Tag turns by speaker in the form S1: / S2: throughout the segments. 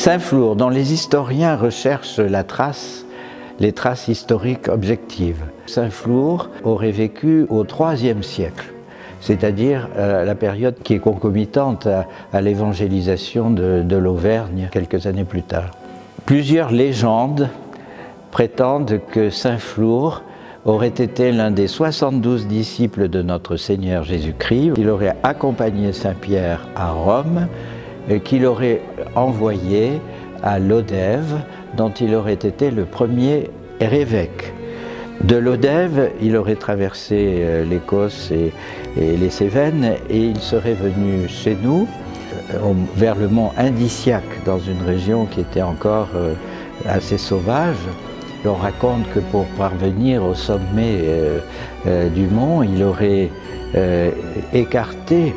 S1: Saint-Flour, dont les historiens recherchent les traces historiques objectives. Saint-Flour aurait vécu au IIIe siècle, c'est-à-dire la période qui est concomitante à l'évangélisation de l'Auvergne quelques années plus tard. Plusieurs légendes prétendent que Saint-Flour aurait été l'un des 72 disciples de notre Seigneur Jésus-Christ. Il aurait accompagné Saint-Pierre à Rome, qu'il aurait envoyé à Lodève, dont il aurait été le premier évêque. De Lodève, il aurait traversé l'Écosse et les Cévennes et il serait venu chez nous, vers le mont Indiciac, dans une région qui était encore assez sauvage. On raconte que pour parvenir au sommet du mont, il aurait écarté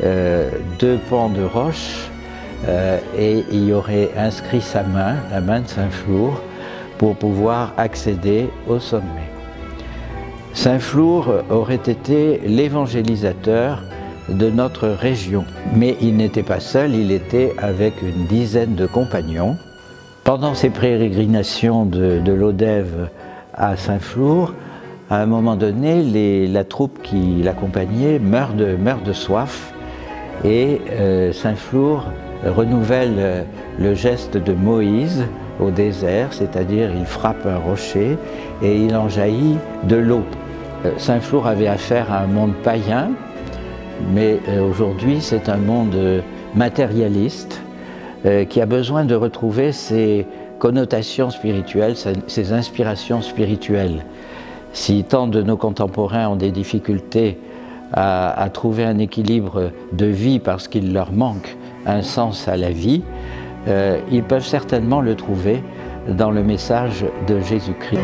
S1: 2 pans de roche et il aurait inscrit sa main, la main de Saint-Flour, pour pouvoir accéder au sommet. Saint-Flour aurait été l'évangélisateur de notre région, mais il n'était pas seul, il était avec une dizaine de compagnons. Pendant ces pérégrinations de Lodève à Saint-Flour, à un moment donné, la troupe qui l'accompagnait meurt de soif et Saint-Flour renouvelle le geste de Moïse au désert, c'est-à-dire il frappe un rocher et il en jaillit de l'eau. Saint-Flour avait affaire à un monde païen, mais aujourd'hui c'est un monde matérialiste qui a besoin de retrouver ses connotations spirituelles, ses inspirations spirituelles. Si tant de nos contemporains ont des difficultés à trouver un équilibre de vie parce qu'il leur manque un sens à la vie, ils peuvent certainement le trouver dans le message de Jésus-Christ.